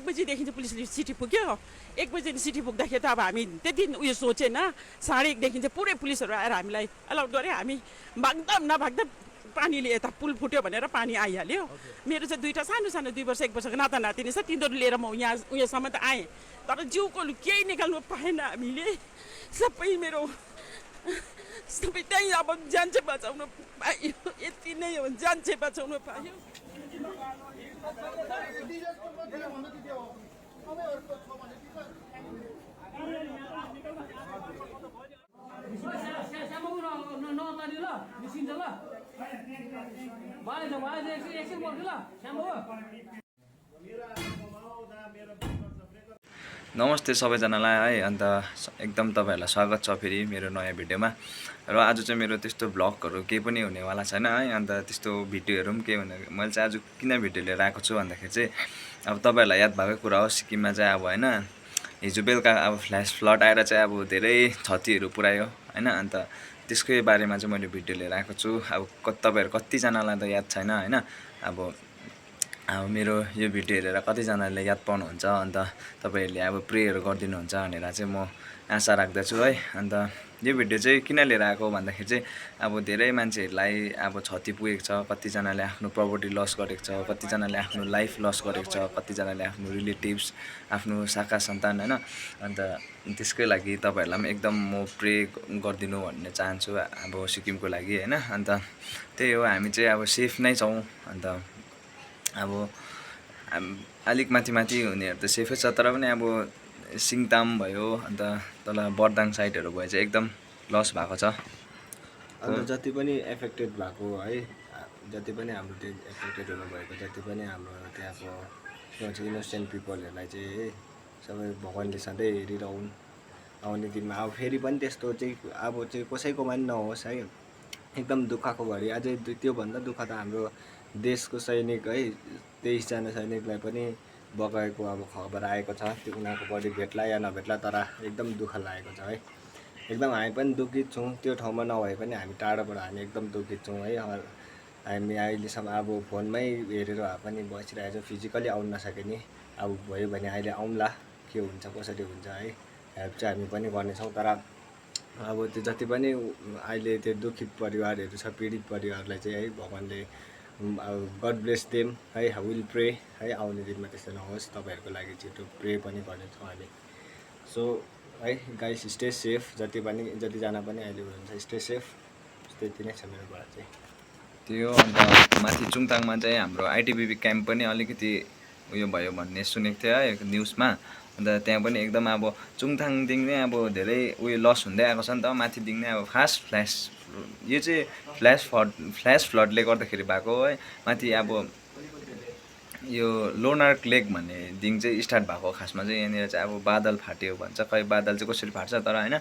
1 बजीदेखि चाहिँ पुलिसले सिटी पुग्यो 1 बजी सिटी पुग्दाखेरि त अब हामी त्यति उयो सोचेन 1:30 देखि चाहिँ पुरै पुलिसहरू आएर हामीलाई अलाउड गरे हामी भाग्दा नभाग्दा पानीले यता पुल फुट्यो भनेर पानी आइहाल्यो मेरो चाहिँ दुईटा सानो सानो 2 वर्ष 1 वर्षको नाता नातिनी छ तिनीहरू लिएर म यहाँ उयोसम्म त आएँ तर जिउको केही निकाल्नु पाएन हामीले सबै मेरो सबै त्यही अब ज्यान चाहिँ बचाउनु पायो यति नै हो ज्यान चाहिँ बचाउनु पायो नमस्ते सबैजनालाई है अन्त एकदम तपाईहरुलाई स्वागत छ फेरि मेरो नयाँ भिडियोमा र आज चाहिँ मेरो त्यस्तो भ्लगहरु केही पनि हुनेवाला छैन है अन्त त्यस्तो भिडियोहरु पनि के भने मैले चाहिँ आज किन भिडियो लिएर आएको छु भन्दाखेरि चाहिँ अब तपाईहरुलाई याद भएकै कुरा हो सिक्किममा चाहिँ अब हैन हिजो बेलुका अब फ्ल्यास फ्लड आएर चाहिँ अब धेरै क्षतिहरु पुर्यायो हैन अन्त त्यसकै बारेमा चाहिँ मैले भिडियो लिएर आएको छु अब तपाईहरु कति जनालाई त याद छैन हैन अब मेरो यो भिडियो हेरेर कतिजनाले याद पाउनुहुन्छ अन्त तपाईहरुले अब प्रेयर गरिदिनुहुन्छ भनेर चाहिँ म आशा राख्दछु है अन्त यो भिडियो चाहिँ किन लिएर आएको भन्दाखेरि चाहिँ अब धेरै मान्छेहरुलाई अब क्षति पुगेको छ कतिजनाले आफ्नो प्रपर्टी लस गरेको छ कतिजनाले आफ्नो लाइफ लस गरेको छ कतिजनाले आफ्नो रिलेटिभ्स आफ्नो शाखा सन्तान हैन अन्त त्यसकै लागि तपाईहरुलाई पनि एकदम म प्रे गरिदिनु भन्ने चाहन्छु अब सिक्किमको लागि हैन अन्त त्यही हो हामी चाहिँ अब सेफ नै छौं अन्त अब अलिक माथि हुनेहरु त सेफै छ तर पनि अब सिङताम भयो अन्त तल बर्दाङ साइडहरु भयो चाहिँ एकदम लस भएको छ अन्त जति पनि एफेक्टेड भएको है जति पनि हाम्रो त्यो एफेक्टेड हुनु भएको जति पनि हाम्रो त्यहाँको इनोसेन्ट पिपलहरुलाई चाहिँ सबै भगवानले सधैँ हेरिरहुन् आउने दिनमा अब फेरि पनि त्यस्तो चाहिँ अब चाहिँ कसैकोमा पनि नहोस् है एकदम दुःखको घडी अझै त्यो भन्दा दुःख त हाम्रो देशको सैनिक है 23 जना सैनिकलाई पनि बगाएको अब खबर आएको छ त्यो उनीहरुको बडी भेट्ला या नभेट्ला तर एकदम दुःख लागेको छ है एकदम हामी पनि दुखित छौं त्यो ठाउँमा नभए पनि हामी टाढाबाट हामी एकदम दुखित छौं है हामी अहिलेसम्म अब फोनमै हेरेर भए पनि बसिरहेको छौं फिजिकली आउन नसके नि अब भयो भने अहिले आउँला के हुन्छ कसरी हुन्छ है हेल्प चाहिँ हामी पनि गर्ने छौं तर अब त्यो जति पनि अहिले त्यो दुखित परिवारहरु छ पीडित परिवारलाई चाहिँ है भगवानले गॉड ब्लेस देम है विल प्रे है आउने दिनमा त्यस्तो नहोस् तपाईहरुको लागि छिटो प्रे पनि गर्नेछौं हामी सो है गाइस स्टे सेफ जति जना पनि अहिले हुनुहुन्छ स्टे सेफ त्यति नै छ मेरोबाट चाहिँ त्यो अन्त माथि चुङताङमा चाहिँ हाम्रो आईटीबीपी क्याम्प पनि अलिकति उयो भयो भन्ने सुनेको थिए है न्यूजमा अन्त त्यहाँ पनि एकदम अब चुङताङदेखि नै अब धेरै उयो लस हुँदै आएको छ नि त माथिदेखि नै अब फास्ट फ्ल्यास यो चाहिँ फ्ल्यास फ्लडले गर्दाखेरि भएको है माथि अब यो लोनार्क लेक भन्ने दिन चाहिँ स्टार्ट भएको खासमा चाहिँ यहाँनिर चाहिँ अब बादल फाट्यो भन्छ खै बादल चाहिँ कसरी फाट्छ तर हैन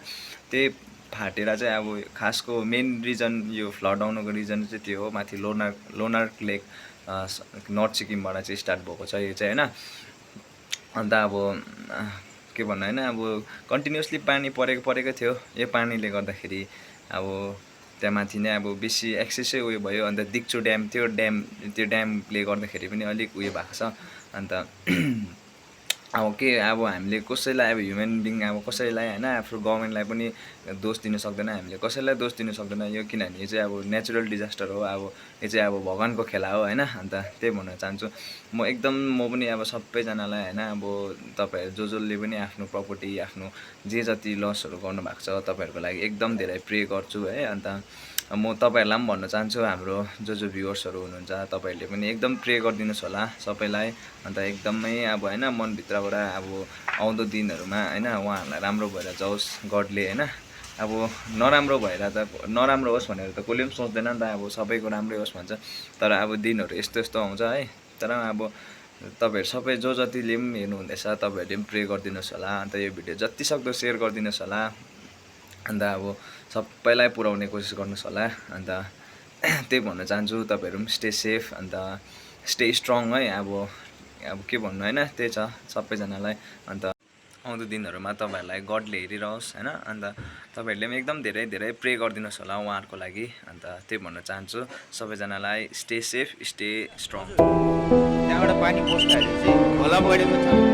त्यही फाटेर चाहिँ अब खासको मेन रिजन यो फ्लड आउनुको रिजन चाहिँ त्यो हो माथि लोनार्क लेक नर्थ सिक्किमबाट चाहिँ स्टार्ट भएको छ यो चाहिँ हैन अन्त अब के भन्नु हैन अब कन्टिन्युअसली पानी परेको थियो यो पानीले गर्दाखेरि अब त्यहाँ माथि नै अब बेसी एक्सेसै उयो भयो अन्त दिक्चो ड्याम त्यो ड्यामले गर्दाखेरि पनि अलिक उयो भएको छ अन्त अब हामीले कसैलाई अब ह्युमन बिङ अब कसैलाई हैन आफ्नो गभर्नमेन्टलाई पनि दोष दिन सक्दैन हामीले कसैलाई दोष दिन सक्दैन यो किनभने यो चाहिँ अब नेचुरल डिजास्टर हो अब यो चाहिँ अब भगवानको खेला हो हैन अन्त त्यही भन्न चाहन्छु म पनि अब सबैजनालाई हैन अब तपाईहरु जसले पनि आफ्नो प्रपर्टी आफ्नो जे जति लसहरु गर्नु भएको छ तपाईहरुको लागि एकदम धेरै प्रे गर्छु है अन्त म तपाईहरुलाई पनि भन्न चाहन्छु हाम्रो जो भ्युअर्सहरु हुनुहुन्छ तपाईहरुले पनि एकदम प्रे गरिदिनुस् होला सबैलाई अन्त एकदमै अब हैन मन भित्रबाट अब आउँदो दिनहरुमा हैन उहाँहरुलाई राम्रो भएर जाओस् गडले हैन अब नराम्रो होस् भनेर त कसले पनि सोच्दैन नि त अब सबैको राम्रै होस् भन्छ तर अब दिनहरु यस्तो आउँछ है तर अब तपाईहरु सबै जतिले पनि हेर्नु हुँदैछ तपाईहरुले पनि प्रे गरिदिनुस् होला अन्त यो भिडियो जति सक्दो शेयर गरिदिनुस् होला अन्त अब सबैलाई पुर्याउने कोसिस गर्नुस् होला अन्त त्यही भन्न चाहन्छु तपाईहरु पनि स्टे सेफ अन्त स्टे स्ट्रङ है अब के भन्नु हैन त्यही छ सबैजनालाई अन्त आउँदो दिनहरुमा तपाईहरुलाई गडले हेरिरहोस् हैन अन्त तपाईहरुले पनि एकदम धेरै प्रे गरिदिनुस् होला उहाँहरुको लागि अन्त त्यही भन्न चाहन्छु सबैजनालाई स्टे सेफ स्टे स्ट्रङ त्यहाँबाट पानी पस्दाखेरि चाहिँ खोला बढेको छ